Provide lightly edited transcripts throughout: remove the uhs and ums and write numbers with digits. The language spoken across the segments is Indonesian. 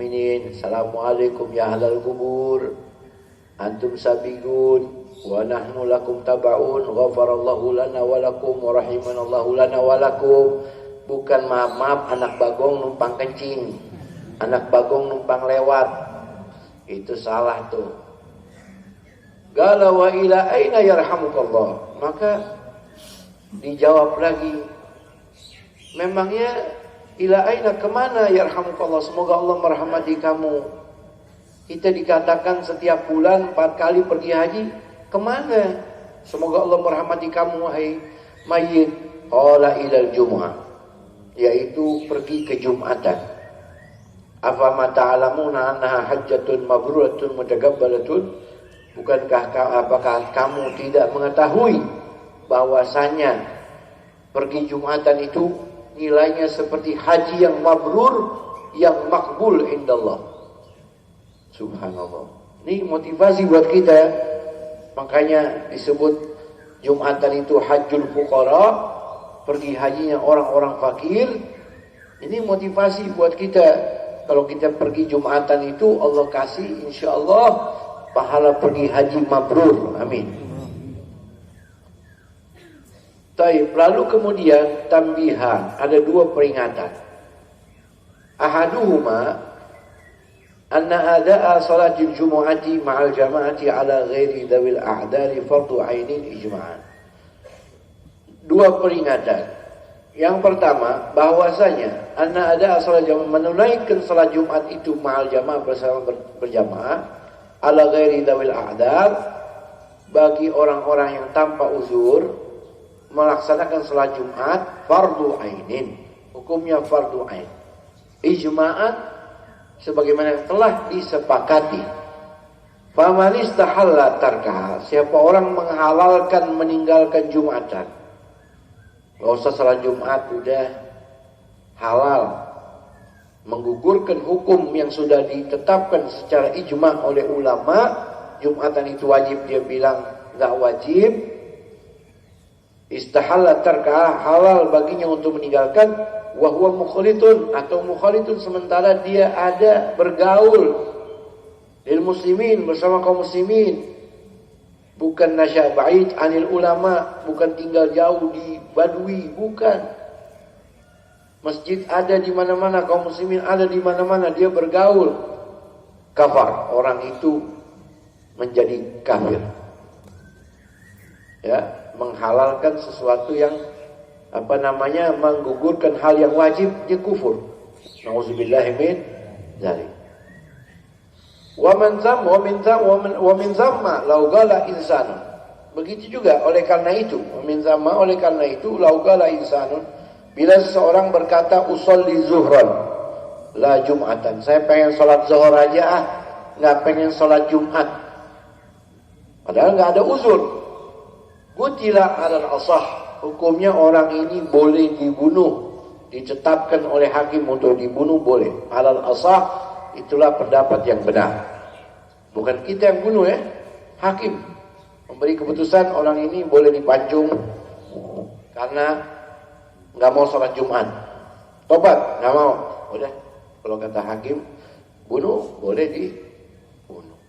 mu'minin. Assalamualaikum ya ahlal kubur. Antum sabiqun wa nahnu lakum taba'un. Ghafarallahu lana wa lakum wa rahimanallahu lana wa lakum. Bukan maaf-maaf anak bagong numpang kencing, anak bagong numpang lewat. Itu salah tuh. Qala wa ila aina yarhamukallah. Maka dijawab lagi, memangnya ila aina, kemana yarhamukallah, semoga Allah merahmati kamu. Kita dikatakan setiap bulan 4 kali pergi haji, kemana semoga Allah merahmati kamu wahai mayit? Qala ilal jumu'ah, yaitu pergi ke Jumatan. Afama ta'lamuna annaha hajjatun mabruratun mutaqabbalatun. Bukankah apakah kamu tidak mengetahui bahwasanya pergi Jumatan itu nilainya seperti haji yang mabrur, yang makbul indallah. Subhanallah. Ini motivasi buat kita. Makanya disebut Jumatan itu hajjul fuqara, pergi hajinya orang-orang fakir. Ini motivasi buat kita. Kalau kita pergi Jumatan itu, Allah kasih insyaallah pahala pergi haji mabrur. Amin. Taib. Lalu kemudian tambihan, ada 2 peringatan. Ahaduhuma anna ada'a salatil jumu'ati ma'al jama'ati ala ghairi dawil a'dari fardu ainin ijma'an. 2 peringatan. Yang pertama, bahwasanya anna ada'a salat jamaah, menunaikan salat Jumat itu ma'al jamaah, bersama berjamaah, ala ghairi dawil a'dar, bagi orang-orang yang tanpa uzur melaksanakan salat Jumat fardu ainin, hukumnya fardu ain ijma'an, sebagaimana yang telah disepakati. Faman istahalla tarkaha, siapa orang menghalalkan meninggalkan Jumatan, gak usah salat Jumat, udah halal, menggugurkan hukum yang sudah ditetapkan secara ijma' oleh ulama. Jumatan itu wajib, dia bilang enggak wajib. Istahalla tarka, halal baginya untuk meninggalkan. Wa huwa mukhlitun, atau mukhlitun sementara dia ada bergaul lil muslimin, bersama kaum muslimin. Bukan nasya ba'id anil ulama, bukan tinggal jauh di badui, bukan. Masjid ada di mana-mana, kaum muslimin ada di mana-mana, dia bergaul. Kafar, orang itu menjadi kafir. Ya, menghalalkan sesuatu yang menggugurkan hal yang wajib, dia kufur. Nauzubillahi min dzalik. Wa min zamma law qala insanun. Begitu juga oleh karena itu, oleh karena itu law qala insanun, bila seseorang berkata usolli zuhran la jum'atan, saya pengen sholat zuhur aja nggak pengen sholat Jumat, padahal nggak ada uzur. Qutila alal asah, hukumnya orang ini boleh dibunuh, ditetapkan oleh hakim untuk dibunuh, boleh. Alal asah, itulah pendapat yang benar. Bukan kita yang bunuh ya, hakim memberi keputusan orang ini boleh dipancung karena nggak mau sholat Jumat, tobat nggak mau, udah, kalau kata hakim bunuh, boleh dibunuh.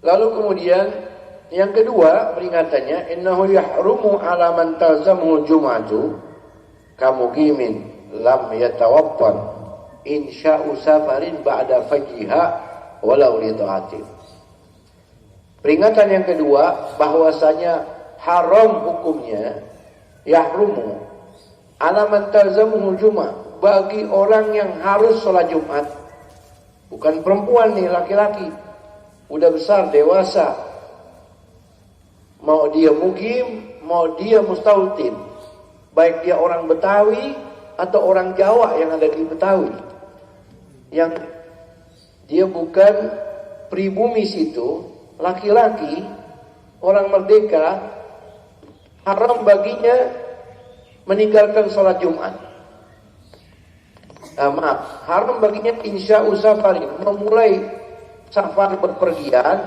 Lalu kemudian yang kedua peringatannya, innahu yahrumu ala man talzamuhu jum'atu kamuqimin lam yatawaffan insya'u safarin ba'da fajriha walau li ta'atin. Peringatan yang kedua, bahwasanya haram hukumnya, yahrumu ala man talzamuhu jum'ah, bagi orang yang harus sholat Jumat. Bukan perempuan nih, laki-laki udah besar, dewasa, mau dia mukim, mau dia mustautin, baik dia orang Betawi atau orang Jawa yang ada di Betawi, yang dia bukan pribumi situ, laki-laki, orang merdeka, haram baginya meninggalkan sholat Jumat. Haram baginya insya'u safarin, memulai safar berpergian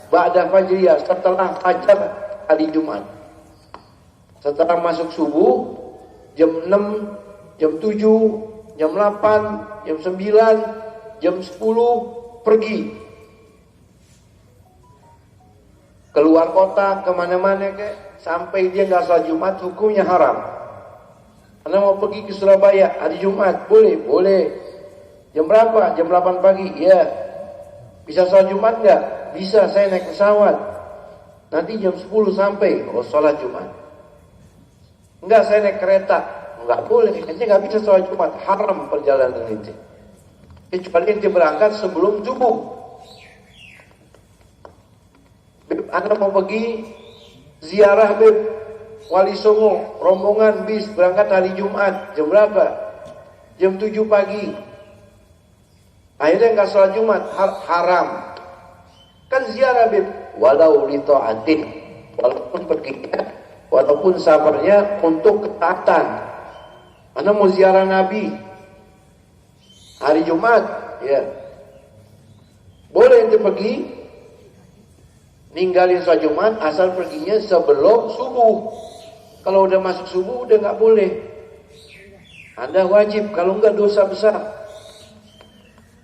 ba'da fajriyah, setelah fajar hari Jumat. Setelah masuk subuh jam 6, jam 7, jam 8, jam 9, jam 10 pergi. Keluar kota, kemana-mana sampai dia nggak sholat Jumat, hukumnya haram. Anda mau pergi ke Surabaya hari Jumat, boleh? Boleh. Jam berapa? Jam 8 pagi. Ya. Bisa sholat Jumat nggak? Bisa, saya naik pesawat. Nanti jam 10 sampai, sholat Jumat. Enggak, saya naik kereta. Enggak boleh, ente nggak bisa sholat Jumat. Haram perjalanan ente. Kecuali ente berangkat sebelum subuh. Anda mau pergi ziarah Wali Songo, rombongan bis berangkat hari Jumat. Jam berapa? Jam 7 pagi. Akhirnya nggak sholat Jumat, haram. Kan ziarah walau li ta'atin, walaupun perginya, walaupun sabarnya untuk ketaatan. Anda mau ziarah Nabi hari Jumat, ya boleh ente pergi, ninggalin sholat Jumat asal perginya sebelum subuh. Kalau udah masuk subuh udah nggak boleh. Anda wajib, kalau enggak dosa besar.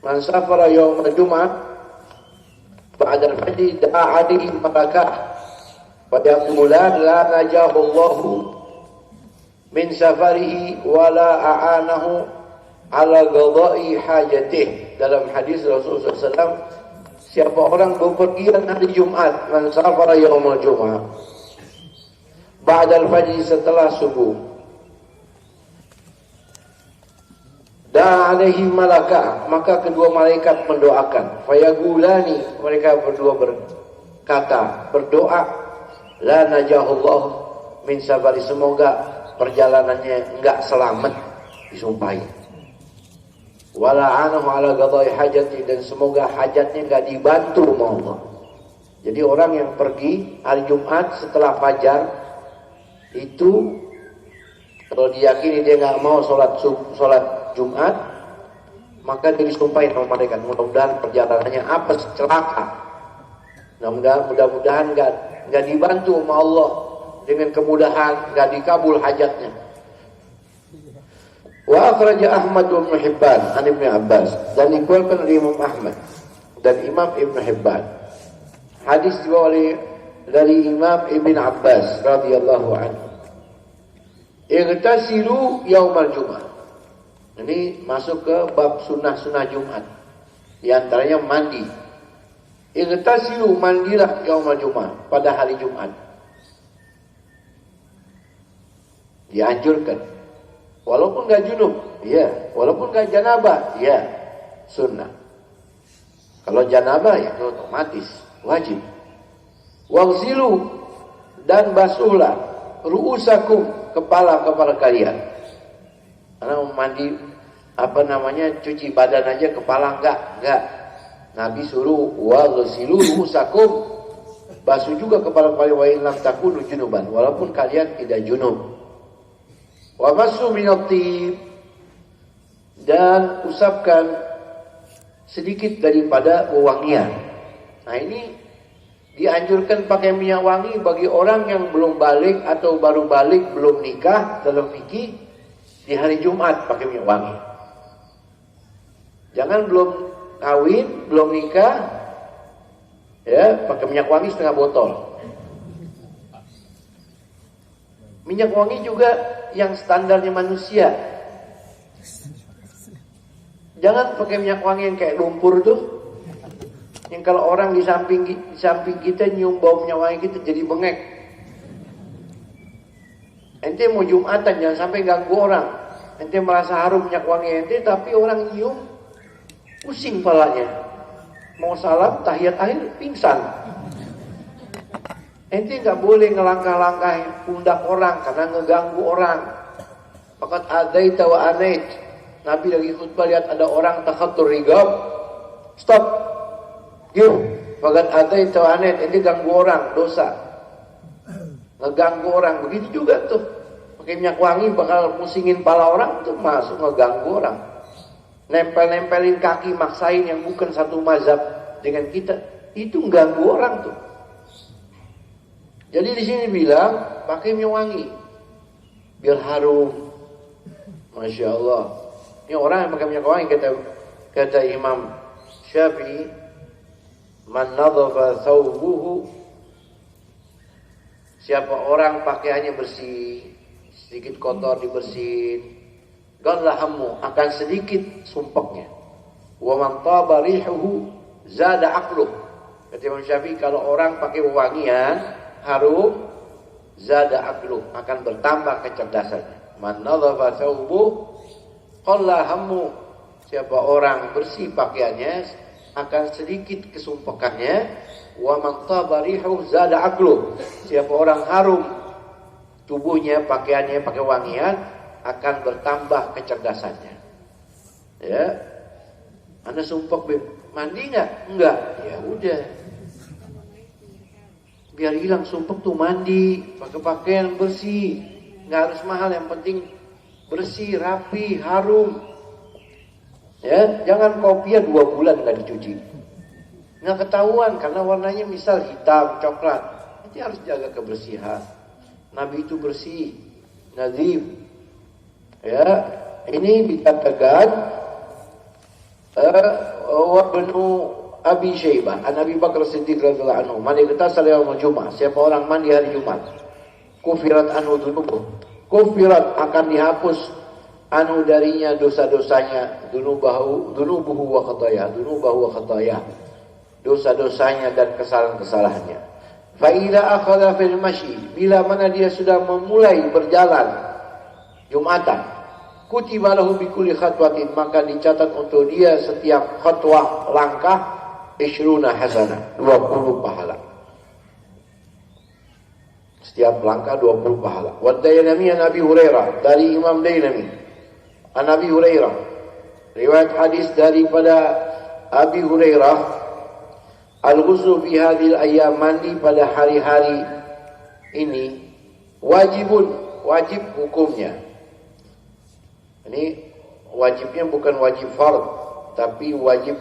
Man safara yaumul Jumat ba'da al-fajr da'a alaihi malakah wa yaqulan la najahu Allahu min safarihi wa la a'anahu ala qada'i hajatih. Dalam hadis Rasulullah SAW, siapa orang bepergian hari Jumat, man safara yaumul Jumat ba'dal fajr, setelah subuh, da'a alaihi malaka, maka kedua malaikat mendoakan. Fayagulani, mereka berdua berkata, berdoa, la najahullah min sabari, semoga perjalanannya enggak selamat, disumpahi. Wala anahu ala qada'i hajati, dan semoga hajatnya enggak dibantu sama Allah. Jadi orang yang pergi hari Jumat setelah fajar itu, kalau diyakini dia nggak mau sholat Jumat, maka dia disumpahin sama malaikat. Mudah-mudahan perjalanannya apa, celaka. Mudah-mudahan nggak dibantu sama Allah dengan kemudahan, nggak dikabul hajatnya. Wa akhraja Ahmad bin Hibban an Ibnu Abbas, dan dikeluarkan oleh Imam Ahmad dan Imam Ibnu Hibban. Hadis dibawa dari Imam Ibn Abbas radhiyallahu anhu. Igtasilu yaumal Jumat. Ini masuk ke bab sunnah-sunnah Jumat. Di antaranya mandi. Igtasilu, mandilah yaumal Jumat, pada hari Jumat. Dianjurkan. Walaupun gak junub, ya. Walaupun gak janabah, ya. Sunnah. Kalau janabah ya otomatis wajib. Waghsilu, dan basuhlah ru'usakum, kepala-kepala kalian. Karena mandi cuci badan aja, kepala enggak. Nabi suruh waghsilu ru'usakum, basuh juga kepala kalian, wa in lam takunu junuban, walaupun kalian tidak junub. Wa masu minat tib, dan usapkan sedikit daripada wewangian. Nah ini dianjurkan pakai minyak wangi bagi orang yang belum balik atau baru balik, belum nikah, dalam fikih di hari Jumat pakai minyak wangi. Jangan belum kawin, belum nikah, ya pakai minyak wangi setengah botol. Minyak wangi juga yang standarnya manusia. Jangan pakai minyak wangi yang kayak lumpur tuh. Yang kalau orang di samping kita nyium bau minyak wangi kita jadi bengek. Ente mau Jumatan jangan sampai ganggu orang. Ente merasa harum minyak wangi ente, tapi orang nyium pusing kepalanya. Mau salam tahiyat akhir pingsan. Ente nggak boleh ngelangkah-langkah pundak orang karena ngeganggu orang. Faqad adaita wa anait. Nabi lagi khutbah lihat ada orang takhattur rigab. Stop. Faqad adaita wa anait. Ini ganggu orang, dosa. Ngeganggu orang. Begitu juga tuh. Pakai minyak wangi bakal musingin pala orang, tuh masuk ngeganggu orang. Nempel-nempelin kaki, maksain yang bukan satu mazhab dengan kita, itu ganggu orang tuh. Jadi di sini bilang pakai minyak wangi biar harum, masya Allah. Ini orang yang pakai minyak wangi, kata Imam Syafi'i, man nadhafa thawbuhu, siapa orang pakaiannya bersih, sedikit kotor dibersihin, qalla hammu, akan sedikit sumpeknya. Wa man taba rihuhu zada aqluh. Kata Imam Syafi'i, kalau orang pakai wewangian harum, zada aqluh, akan bertambah kecerdasannya. Man nadhafa thawbuhu qalla hammu, siapa orang bersih pakaiannya akan sedikit kesumpekannya. Wa man taba rihuhu zada aqluh, siapa orang harum tubuhnya, pakaiannya pakai wangian, akan bertambah kecerdasannya. Ya, Anda sumpek, mandi nggak? Enggak. Ya udah, biar hilang sumpek tuh mandi, pakai pakaian bersih, nggak harus mahal, yang penting bersih, rapi, harum. Ya, jangan kopiah 2 bulan nggak dicuci, nggak ketahuan karena warnanya misal hitam, coklat. Nanti harus jaga kebersihan. Nabi itu bersih, nazif. Ya, ini dikatakan wabnu Abi Syaibah, an Abi Bakar Siddiq radhiyallahu anhu, man igtasala yaumul Jumat, siapa orang mandi hari Jumat, kufirat anhu dunubuh, kufirat, akan dihapus anhu darinya dosa-dosanya, dunubuhu wa khataya, dosa-dosanya dan kesalahan-kesalahannya. Fa idza akhadha fil masyi, bila mana dia sudah memulai berjalan Jumatan, kutiba lahu bi kulli khatwatin, maka dicatat untuk dia setiap khatwah, langkah, 20 hasanah, 20 pahala. Setiap langkah 20 pahala. Wa Dailami an Abi Hurairah, dari Imam Dailami an Abi Hurairah, riwayat hadis daripada Abi Hurairah, al-ghuslu fi hadhil ayyam, mandi pada hari-hari ini wajibun, wajib hukumnya. Ini wajibnya bukan wajib fard, tapi wajib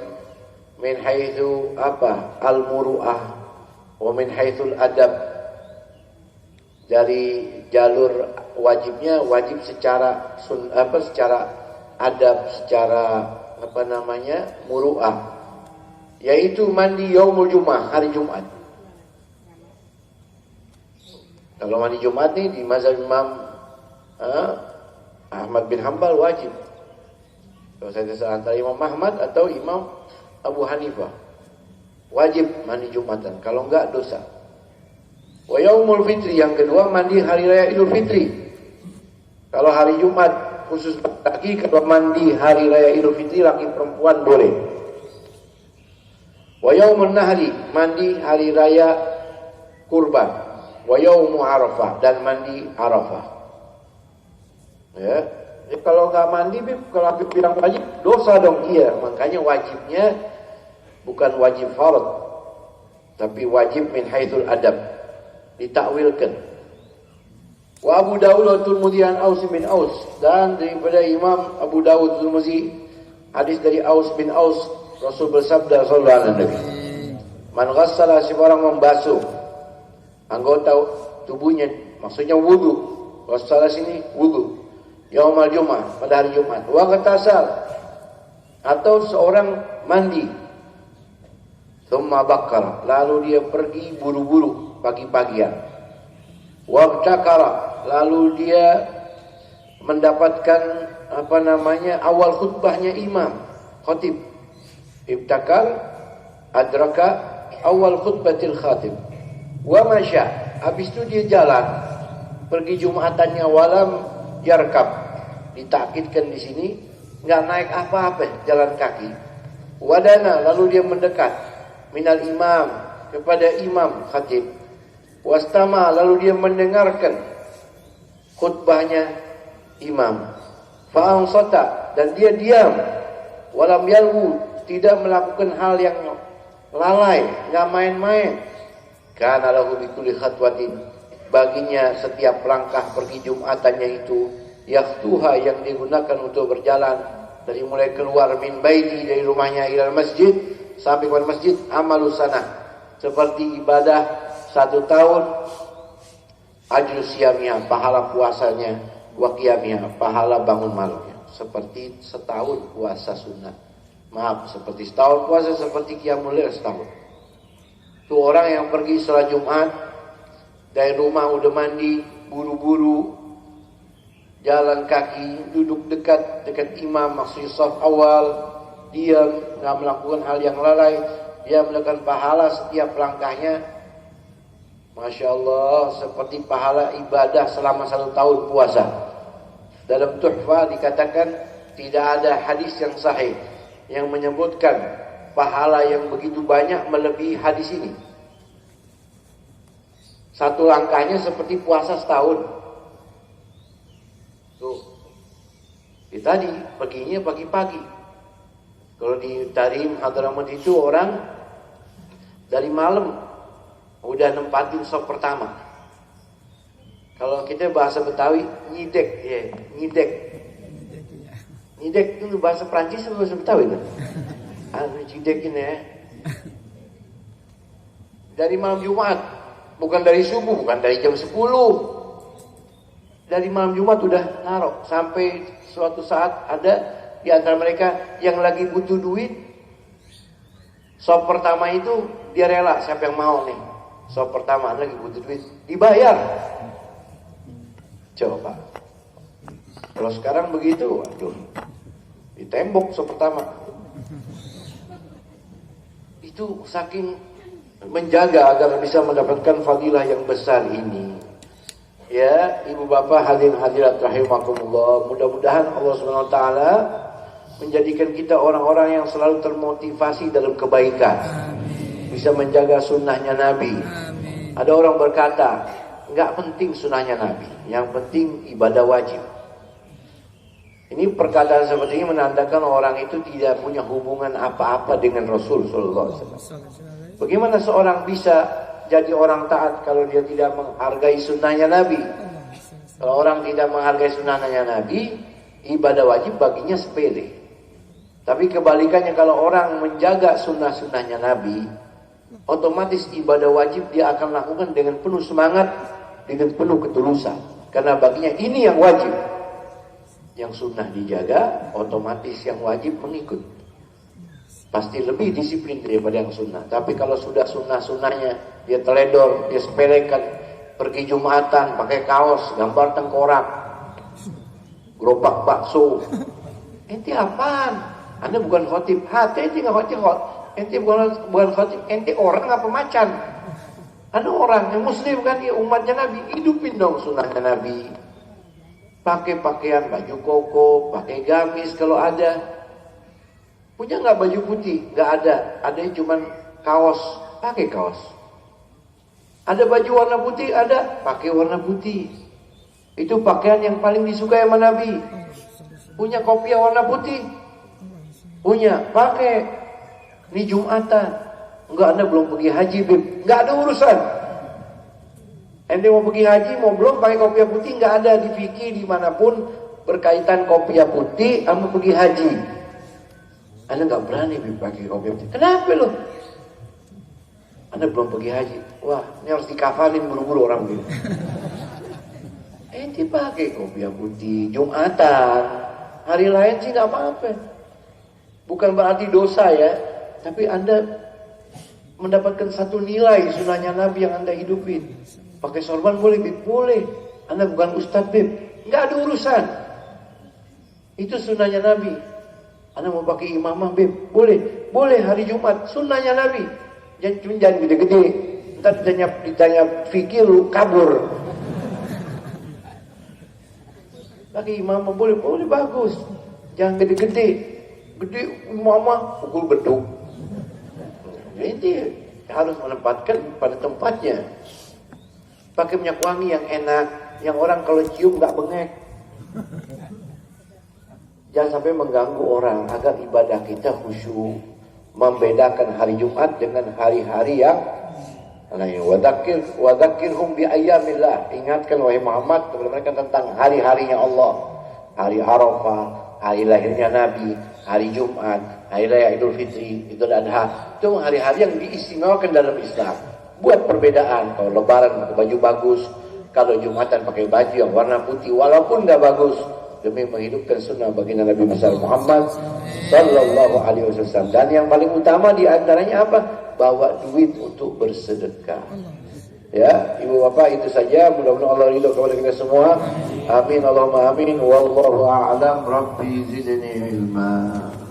min haitsu apa? Al-muru'ah wa min haitsul adab. Dari jalur wajibnya, wajib secara secara adab, secara muru'ah, yaitu mandi yaumul Jumat, hari Jumat. Kalau mandi Jumat nih di mazhab Imam Ahmad bin Hanbal wajib. Kalau saya terserah antara Imam Ahmad atau Imam Abu Hanifah, wajib mandi Jumatan, kalau enggak dosa. Wa yaumul fitri, yang kedua mandi hari raya Idul Fitri. Kalau hari Jumat khusus laki, kalau mandi hari raya Idul Fitri laki perempuan boleh. Wa yaumun nahri, mandi hari raya kurban. Wa yaumu Arafah, dan mandi Arafah. Ya, kalau nggak mandi, kalau Habib bilang wajib, dosa dong. Iya, makanya wajibnya bukan wajib fard, tapi wajib min haitsul adab, ditakwilkan. Wa Abu Dawud wa Tirmidzi an Aus bin Aus, dan daripada Imam Abu Dawud Tirmidzi, hadis dari Aus bin Aus, Rasul bersabda sallallahu alaihi wasallam, man ghassala, si orang membasuh anggota tubuhnya, maksudnya wudu. Ghassala sini wudu. Yaumal Jumat, pada hari Jumat. Wa ghatasal, atau seorang mandi. Tsumma bakkar, lalu dia pergi buru-buru pagi-pagian. Wa btakara, lalu dia mendapatkan awal khutbahnya imam, khatib. Ibtakar adraka awal khutbatil khatib. Wa masya, habis itu dia jalan pergi Jumatannya, walam yarkab, ditakkidkan di sini, nggak naik apa-apa, jalan kaki. Wadana, lalu dia mendekat, minal imam, kepada imam khatib. Wastama, lalu dia mendengarkan khutbahnya imam. Fa'ansata, dan dia diam. Walam yalhu, tidak melakukan hal yang lalai, nggak main-main. Kana lahu bikulli khatwatin, baginya setiap langkah pergi Jumatannya itu, yaktuha, yang digunakan untuk berjalan dari mulai keluar min baiti, dari rumahnya, ilal masjid, sampai ke masjid, amalu sanah, seperti ibadah 1 tahun, ajru siyamnya, pahala puasanya, wa qiyamnya, pahala bangun malamnya. seperti setahun puasa sunnah. Maaf, seperti setahun puasa seperti qiyamul lail setahun. Itu orang yang pergi sholat Jumat dari rumah udah mandi, buru-buru, jalan kaki, duduk dekat imam, masuk saf awal, diam, nggak melakukan hal yang lalai, dia melakukan pahala setiap langkahnya. Masya Allah, seperti pahala ibadah selama 1 tahun puasa. Dalam Tuhfah dikatakan tidak ada hadis yang sahih yang menyebutkan pahala yang begitu banyak melebihi hadis ini. 1 langkahnya seperti puasa setahun. Tuh. Tadi paginya pagi-pagi. Kalau di Tarim Hadramaut itu orang dari malam udah nempatin sop pertama. Kalau kita bahasa Betawi nyidek, ya, nyidek. Nyidek itu bahasa Prancis atau bahasa Betawi kan? Nyidek ini ya. Dari malam Jumat, bukan dari subuh, bukan dari jam 10. Dari malam Jumat udah naruh sampai suatu saat ada di antara mereka yang lagi butuh duit. Sop pertama itu dia rela, siapa yang mau nih? Sop pertama lagi butuh duit, dibayar. Coba. Kalau sekarang begitu, waduh, ditembok sop pertama. Itu saking menjaga agar bisa mendapatkan fadilah yang besar ini. Ya, ibu bapak hadirin hadirat rahimakumullah, mudah-mudahan Allah Subhanahu wa taala menjadikan kita orang-orang yang selalu termotivasi dalam kebaikan. Bisa menjaga sunnahnya Nabi. Ada orang berkata, enggak penting sunnahnya Nabi, yang penting ibadah wajib. Ini perkataan seperti ini menandakan orang itu tidak punya hubungan apa-apa dengan Rasul sallallahu alaihi wasallam. Bagaimana seorang bisa jadi orang taat kalau dia tidak menghargai sunnahnya Nabi? Kalau orang tidak menghargai sunnahnya Nabi, ibadah wajib baginya sepele. Tapi kebalikannya, kalau orang menjaga sunnah-sunnahnya Nabi, otomatis ibadah wajib dia akan lakukan dengan penuh semangat, dengan penuh ketulusan. Karena baginya ini yang wajib. Yang sunnah dijaga, otomatis yang wajib mengikut. Pasti lebih disiplin daripada yang sunnah. Tapi kalau sudah sunnah-sunnahnya dia teledor, dia sepelekan, pergi Jumatan pakai kaos gambar tengkorak, gerobak bakso. Ente apaan? Anda bukan khotib. Ente nggak khotib. Ente bukan khotib. Ente orang apa macan? Anda orang yang muslim kan, ya umatnya Nabi. Hidupin dong sunnahnya Nabi. Pakai pakaian baju koko, pakai gamis kalau ada. Punya nggak baju putih? Nggak ada. Adanya cuman kaos. Pakai kaos. Ada baju warna putih? Ada. Pakai warna putih. Itu pakaian yang paling disukai sama Nabi. Punya kopiah warna putih? Punya. Pakai. Ini Jumatan. Enggak, Anda belum pergi haji, Bib. Enggak ada urusan. Anda mau pergi haji, mau belum pakai kopiah putih? Enggak ada di fikih dimanapun berkaitan kopiah putih sama pergi haji. Anda enggak berani Bib pakai kopiah putih. Kenapa lo? Anda belum pergi haji. Wah, ini harus dikafanin buru-buru orang begini. Ente pakai kopiah putih Jumatan. Hari lain sih enggak apa-apa. Bukan berarti dosa ya, tapi Anda mendapatkan satu nilai sunnahnya Nabi yang Anda hidupin. Pakai sorban boleh, Bib? Boleh. Anda bukan ustadz, Bib. Nggak ada urusan. Itu sunnahnya Nabi. Anda mau pakai imamah, Bib? Boleh. Boleh hari Jumat. Sunnahnya Nabi. Jangan gede-gede. Ntar ditanya fikir lu kabur. Pakai imamah boleh. Boleh, bagus. Jangan gede-gede. Gede imamah pukul beduk. Jadi harus menempatkan pada tempatnya. Pakai minyak wangi yang enak, yang orang kalau cium nggak bengek. Jangan sampai mengganggu orang agar ibadah kita khusyuk. Membedakan hari Jumat dengan hari-hari yang lain. Wadzakkirhum bi ayyamillah. Ingatkan wahai Muhammad kepada mereka tentang hari-harinya Allah. Hari Arafah, hari lahirnya Nabi, hari Jumat, hari raya Idul Fitri, Idul Adha. Itu hari-hari yang diistimewakan dalam Islam. Buat perbedaan. Kalau Lebaran pakai baju bagus, kalau Jumatan pakai baju yang warna putih, walaupun nggak bagus, demi menghidupkan sunnah baginda Nabi besar Muhammad sallallahu alaihi wasallam. Dan yang paling utama di antaranya apa? Bawa duit untuk bersedekah. Ya, ibu bapak itu saja. Mudah-mudahan Allah ridho kepada kita semua. Amin Allahumma amin. Wallahu a'lam. Rabbi zidni ilma.